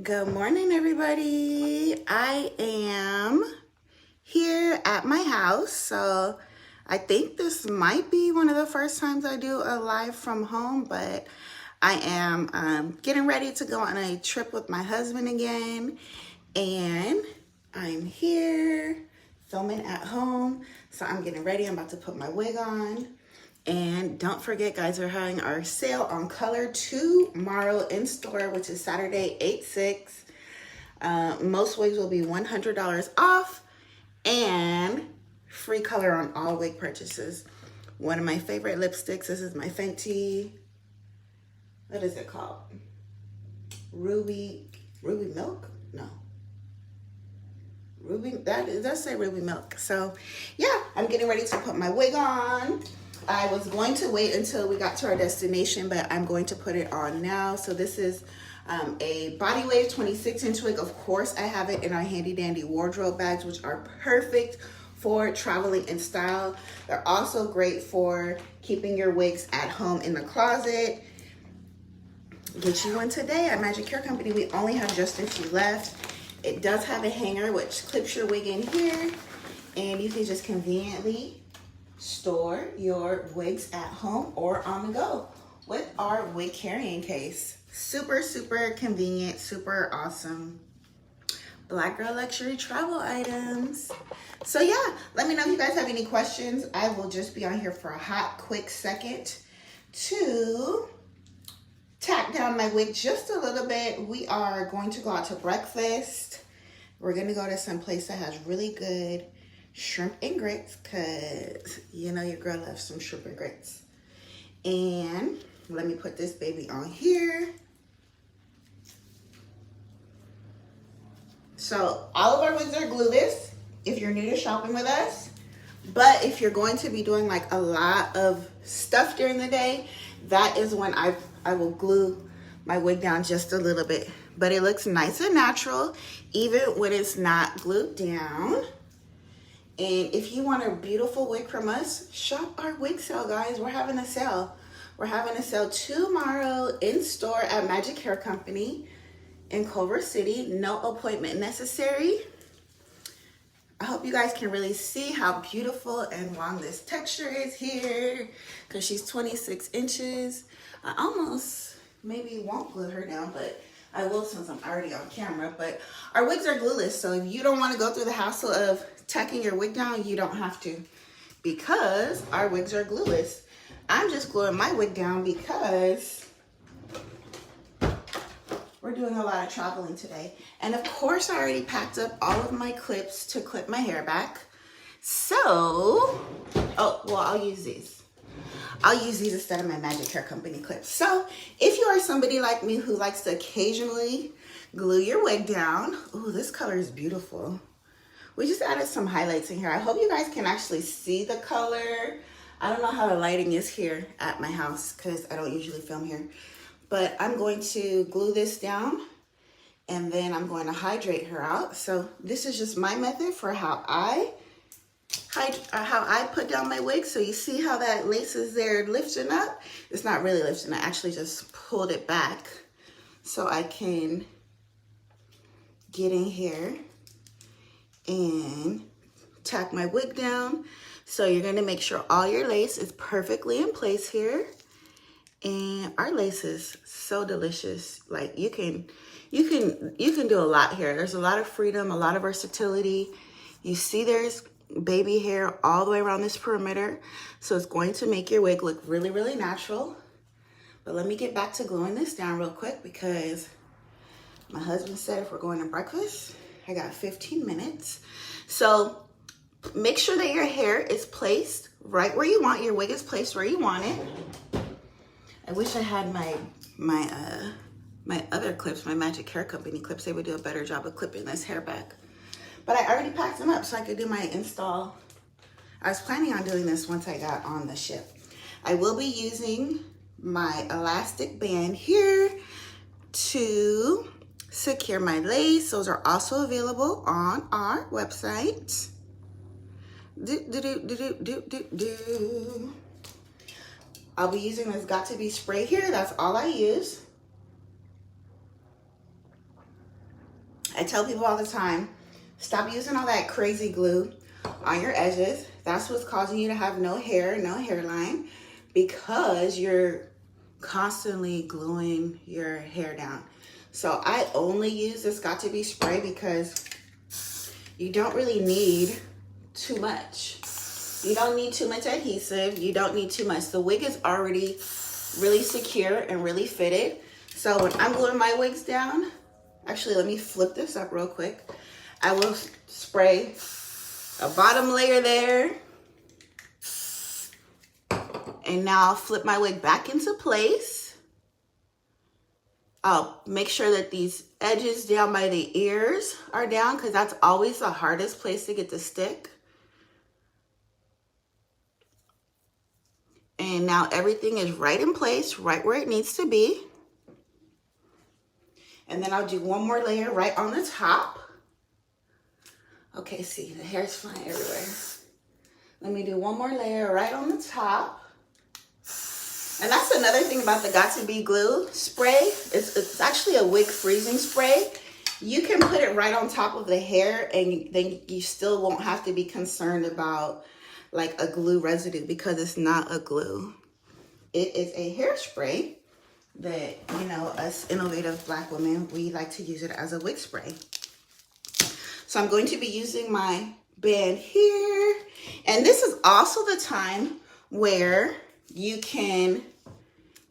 Good morning, everybody. I am here at my house, so I think this might be one of the first times I do a live from home, but I am getting ready to go on a trip with my husband again, and I'm here filming at home, so I'm getting ready. I'm about to put my wig on. And don't forget, guys, we're having our sale on color tomorrow in store, which is Saturday, 8/6. Most wigs will be $100 off and free color on all wig purchases. One of my favorite lipsticks. This is my Fenty. What is it called? Ruby Milk? No. It does say Ruby Milk. So yeah, I'm getting ready to put my wig on. I was going to wait until we got to our destination, but I'm going to put it on now. So this is a Body Wave 26-inch wig. Of course, I have it in our handy dandy wardrobe bags, which are perfect for traveling in style. They're also great for keeping your wigs at home in the closet. Get you one today at Magic Hair Company. We only have just a few left. It does have a hanger which clips your wig in here, and you can just conveniently store your wigs at home or on the go with our wig carrying case. Super, super convenient, super awesome Black girl luxury travel items. So yeah, let me know if you guys have any questions. I will just be on here for a hot, quick second to tack down my wig just a little bit. We are going to go out to breakfast. We're going to go to some place that has really good shrimp and grits, because you know your girl loves some shrimp and grits. And let me put this baby on here. So all of our wigs are glueless if you're new to shopping with us, but if you're going to be doing like a lot of stuff during the day, that is when I will glue my wig down just a little bit, but it looks nice and natural even when it's not glued down. And if you want a beautiful wig from us, shop our wig sale, guys. We're having a sale. We're having a sale tomorrow in store at Magic Hair Company in Culver City. No appointment necessary. I hope you guys can really see how beautiful and long this texture is here, because she's 26 inches. I almost maybe won't glue her down, but I will since I'm already on camera. But our wigs are glueless, so if you don't want to go through the hassle of tacking your wig down, you don't have to, because our wigs are glueless. I'm just gluing my wig down because we're doing a lot of traveling today. And of course, I already packed up all of my clips to clip my hair back. So, oh, well, I'll use these. I'll use these instead of my Magic Hair Company clips. So if you are somebody like me who likes to occasionally glue your wig down, ooh, this color is beautiful. We just added some highlights in here. I hope you guys can actually see the color. I don't know how the lighting is here at my house because I don't usually film here. But I'm going to glue this down and then I'm going to hydrate her out. So this is just my method for how I put down my wig. So you see how that lace is there lifting up? It's not really lifting. I actually just pulled it back so I can get in here and tack my wig down. So you're going to make sure all your lace is perfectly in place here. And our lace is so delicious. Like you can do a lot here. There's a lot of freedom, a lot of versatility. You see there's baby hair all the way around this perimeter. So it's going to make your wig look really, really natural. But let me get back to gluing this down real quick because my husband said if we're going to breakfast, I got 15 minutes. So make sure that your hair is placed right where you want. Your wig is placed where you want it. I wish I had my other clips, my Magic Hair Company clips. They would do a better job of clipping this hair back. But I already packed them up so I could do my install. I was planning on doing this once I got on the ship. I will be using my elastic band here to secure my lace. Those are also available on our website. I'll be using this Got To Be spray here. That's all I use. I tell people all the time, stop using all that crazy glue on your edges. That's what's causing you to have no hair, no hairline, because you're constantly gluing your hair down. So I only use this Got To Be spray because you don't really need too much. You don't need too much adhesive. You don't need too much. The wig is already really secure and really fitted. So when I'm gluing my wigs down, actually, let me flip this up real quick. I will spray a bottom layer there. And now I'll flip my wig back into place. I'll make sure that these edges down by the ears are down, because that's always the hardest place to get to stick. And now everything is right in place, right where it needs to be. And then I'll do one more layer right on the top. Okay, see, the hair's flying everywhere. Let me do one more layer right on the top. And that's another thing about the Got To Be glue spray. It's actually a wig freezing spray. You can put it right on top of the hair, and then you still won't have to be concerned about like a glue residue, because it's not a glue. It is a hairspray that, you know, us innovative Black women, we like to use it as a wig spray. So I'm going to be using my band here. And this is also the time where you can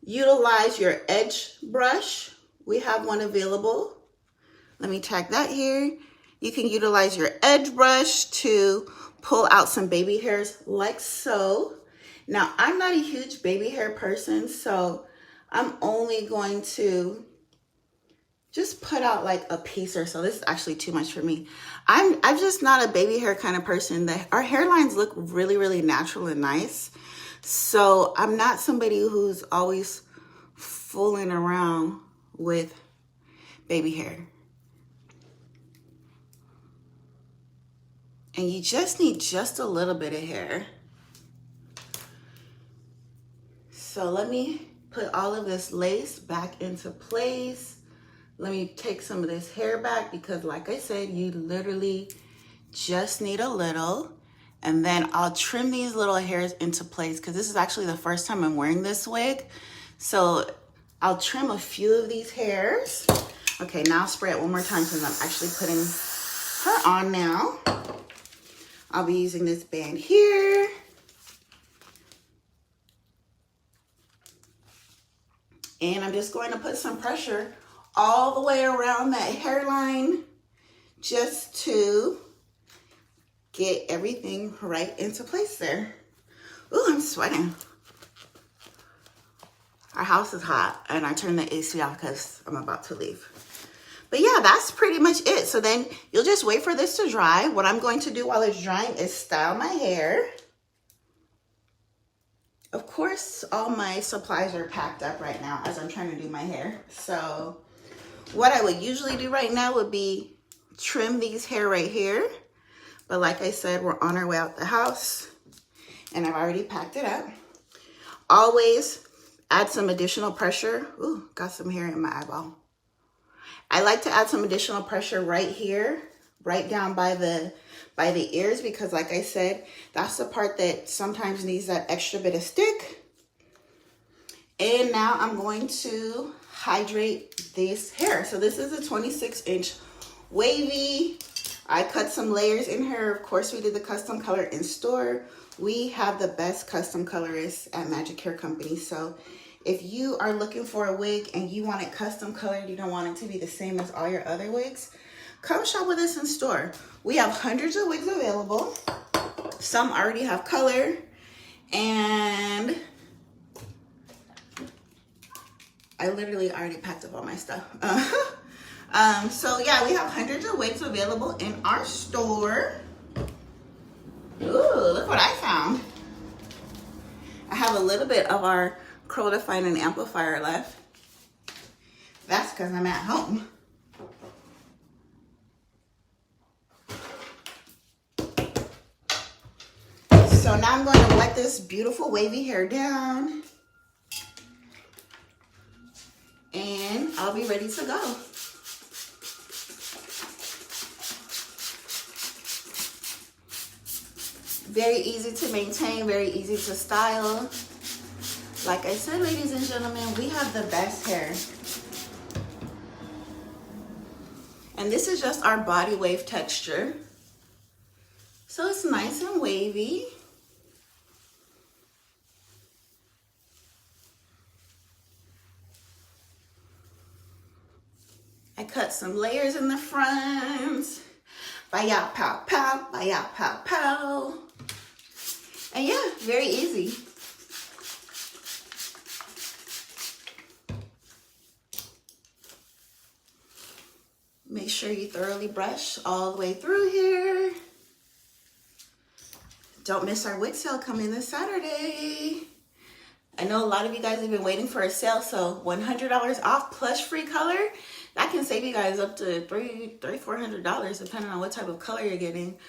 utilize your edge brush. We have one available. Let me tag that here. You can utilize your edge brush to pull out some baby hairs like so. Now, I'm not a huge baby hair person, so I'm only going to just put out like a piece or so. This is actually too much for me. I'm just not a baby hair kind of person. Our hairlines look really, really natural and nice. So I'm not somebody who's always fooling around with baby hair. And you just need just a little bit of hair. So let me put all of this lace back into place. Let me take some of this hair back, because like I said, you literally just need a little. And then I'll trim these little hairs into place, because this is actually the first time I'm wearing this wig. So I'll trim a few of these hairs. Okay, now I'll spray it one more time, since I'm actually putting her on now. I'll be using this band here. And I'm just going to put some pressure all the way around that hairline, just to get everything right into place there. Ooh, I'm sweating. Our house is hot, and I turned the AC off because I'm about to leave. But yeah, that's pretty much it. So then you'll just wait for this to dry. What I'm going to do while it's drying is style my hair. Of course, all my supplies are packed up right now as I'm trying to do my hair. So what I would usually do right now would be trim these hair right here. But like I said, we're on our way out the house, and I've already packed it up. Always add some additional pressure. Ooh, got some hair in my eyeball. I like to add some additional pressure right here, right down by the ears, because like I said, that's the part that sometimes needs that extra bit of stick. And now I'm going to hydrate this hair. So this is a 26-inch wavy. I cut some layers in her. Of course, we did the custom color in store. We have the best custom colorists at Magic Hair Company. So if you are looking for a wig and you want it custom colored, you don't want it to be the same as all your other wigs, come shop with us in store. We have hundreds of wigs available. Some already have color, and I literally already packed up all my stuff. So yeah, we have hundreds of wigs available in our store. Ooh, look what I found. I have a little bit of our curl define and amplifier left. That's because I'm at home. So now I'm going to wet this beautiful wavy hair down, and I'll be ready to go. Very easy to maintain, very easy to style. Like I said, ladies and gentlemen, we have the best hair. And this is just our body wave texture. So it's nice and wavy. I cut some layers in the front. Baya pow pow, baya pow pow. And yeah, very easy. Make sure you thoroughly brush all the way through here. Don't miss our wig sale coming this Saturday. I know a lot of you guys have been waiting for a sale, so $100 off plus free color. That can save you guys up to $400 depending on what type of color you're getting.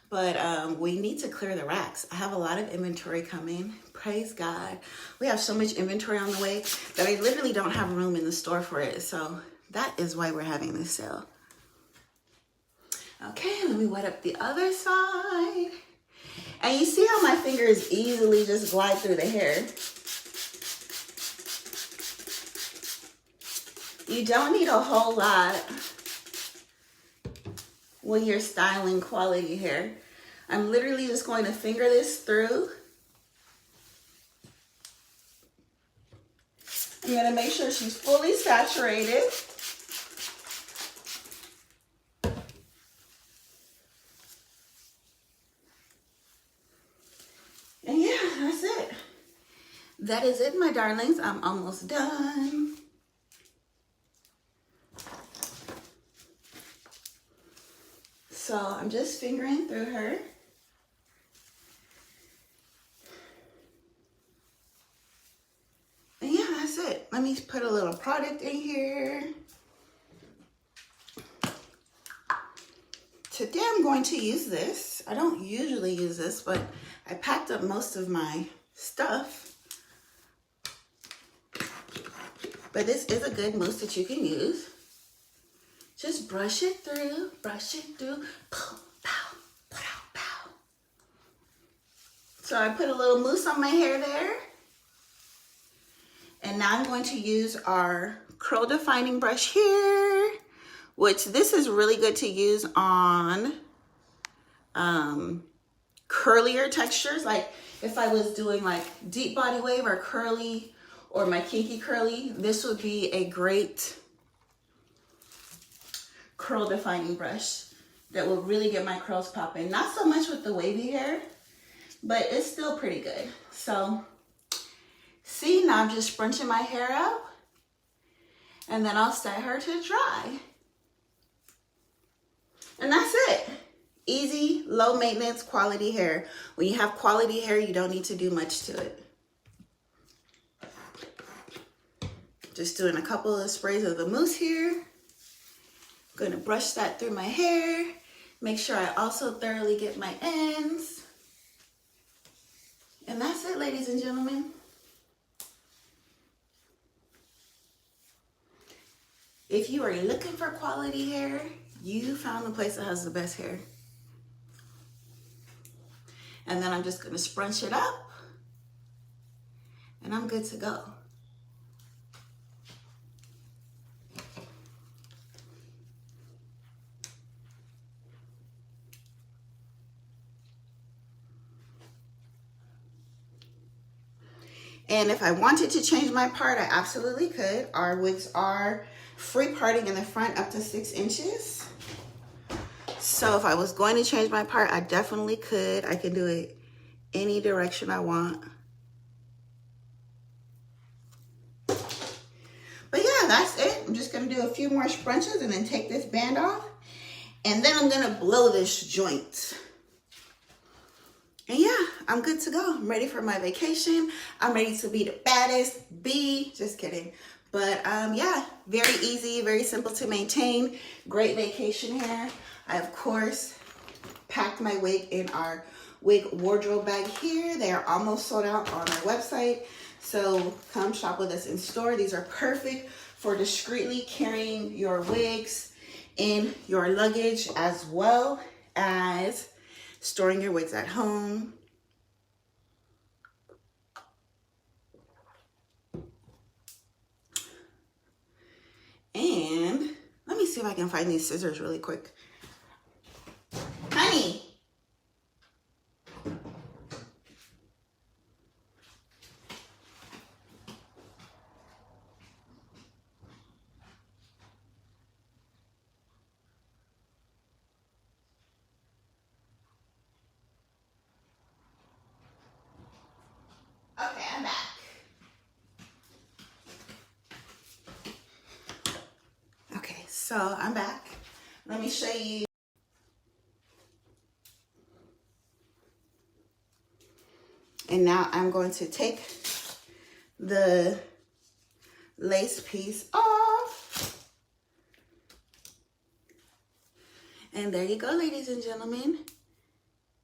But we need to clear the racks. I have a lot of inventory coming. Praise God. We have so much inventory on the way that I literally don't have room in the store for it. So that is why we're having this sale. Okay, let me wet up the other side. And you see how my fingers easily just glide through the hair. You don't need a whole lot when you're styling quality hair. I'm literally just going to finger this through. I'm going to make sure she's fully saturated. And yeah, that's it. That is it, my darlings. I'm almost done. So I'm just fingering through her. And yeah, that's it. Let me put a little product in here. Today I'm going to use this. I don't usually use this, but I packed up most of my stuff. But this is a good mousse that you can use. Just brush it through, pow, pow, pow, pow. So I put a little mousse on my hair there. And now I'm going to use our curl defining brush here, which this is really good to use on curlier textures. Like if I was doing like deep body wave or curly or my kinky curly, this would be a great curl defining brush that will really get my curls popping. Not so much with the wavy hair, but it's still pretty good. So see, now I'm just scrunching my hair up and then I'll set her to dry. And that's it. Easy, low maintenance, quality hair. When you have quality hair, you don't need to do much to it. Just doing a couple of sprays of the mousse here. I'm gonna brush that through my hair. Make sure I also thoroughly get my ends. And that's it, ladies and gentlemen. If you are looking for quality hair, you found the place that has the best hair. And then I'm just gonna scrunch it up and I'm good to go. And if I wanted to change my part, I absolutely could. Our wigs are free parting in the front up to 6 inches. So if I was going to change my part, I definitely could. I can do it any direction I want. But yeah, that's it. I'm just gonna do a few more scrunches and then take this band off. And then I'm gonna blow this joint. And yeah, I'm good to go. I'm ready for my vacation. I'm ready to be the baddest bee. Just kidding. But yeah, very easy, very simple to maintain. Great vacation hair. I, of course, packed my wig in our wig wardrobe bag here. They are almost sold out on our website. So come shop with us in store. These are perfect for discreetly carrying your wigs in your luggage, as well as storing your wigs at home. And let me see if I can find these scissors really quick. Honey. Okay, I'm back. Okay, so I'm back. Let me show you. And now I'm going to take the lace piece off. And there you go, ladies and gentlemen.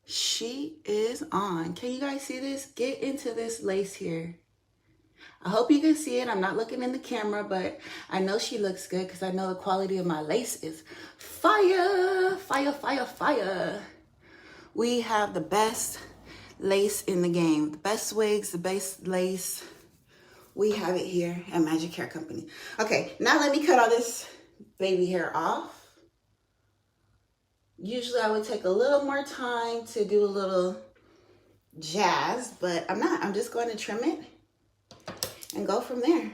She is on. Can you guys see this? Get into this lace here. I hope you can see it. I'm not looking in the camera, but I know she looks good because I know the quality of my lace is fire, fire, fire, fire. We have the best lace in the game. The best wigs, the best lace. We have it here at Magic Hair Company. Okay, now let me cut all this baby hair off. Usually I would take a little more time to do a little jazz, but I'm not. I'm just going to trim it and go from there.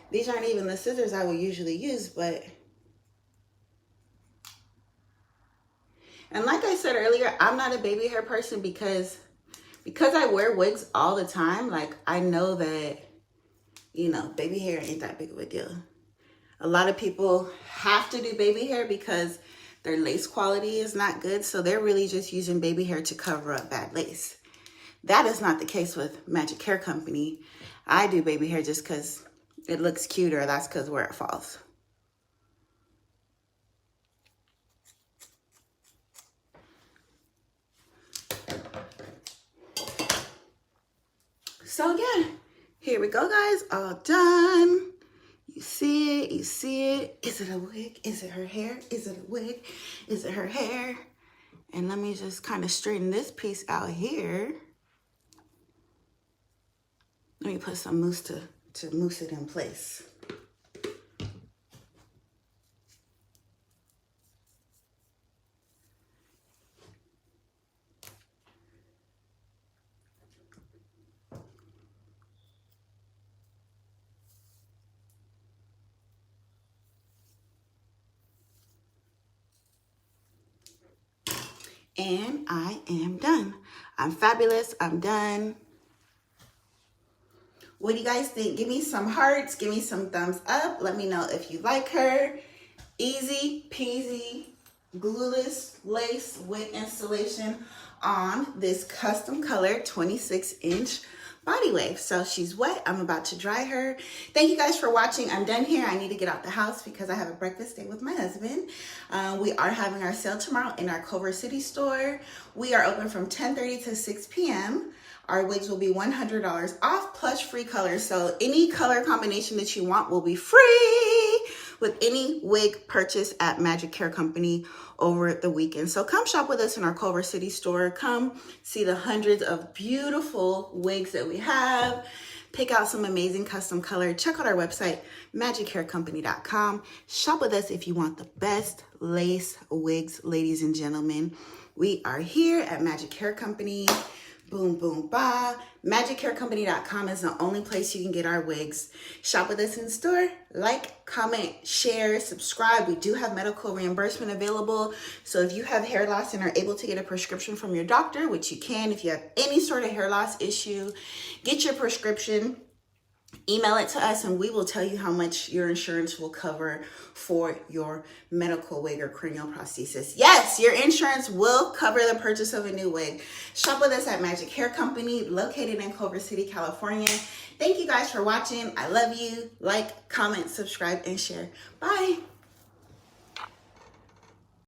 These aren't even the scissors I would usually use, but... And like I said earlier, I'm not a baby hair person because I wear wigs all the time. Like, I know that, you know, baby hair ain't that big of a deal. A lot of people have to do baby hair because their lace quality is not good. So they're really just using baby hair to cover up bad lace. That is not the case with Magic Hair Company. I do baby hair just because it looks cuter. That's because where it falls. So yeah, here we go, guys. All done. You see it, you see it. Is it a wig? Is it her hair? Is it a wig? Is it her hair? And let me just kind of straighten this piece out here. Let me put some mousse to mousse it in place. And I am done. I'm fabulous. I'm done. What do you guys think? Give me some hearts. Give me some thumbs up. Let me know if you like her. Easy peasy glueless lace wig installation on this custom colored 26-inch body wave. So she's wet. I'm about to dry her. Thank you guys for watching. I'm done here. I need to get out the house because I have a breakfast date with my husband. We are having our sale tomorrow in our Culver City store. We are open from 10:30 to 6 p.m. Our wigs will be $100 off plus free colors. So any color combination that you want will be free with any wig purchase at Magic Hair Company over the weekend. So come shop with us in our Culver City store. Come see the hundreds of beautiful wigs that we have. Pick out some amazing custom color. Check out our website, magichaircompany.com. Shop with us if you want the best lace wigs, ladies and gentlemen. We are here at Magic Hair Company. Boom, boom, ba. MagicHairCompany.com is the only place you can get our wigs. Shop with us in store. Like, comment, share, subscribe. We do have medical reimbursement available. So if you have hair loss and are able to get a prescription from your doctor, which you can if you have any sort of hair loss issue, get your prescription. Email it to us and we will tell you how much your insurance will cover for your medical wig or cranial prosthesis. Yes, your insurance will cover the purchase of a new wig. Shop with us at Magic Hair Company, located in Culver City, California. Thank you guys for watching. I love you. Like, comment, subscribe, and share. Bye.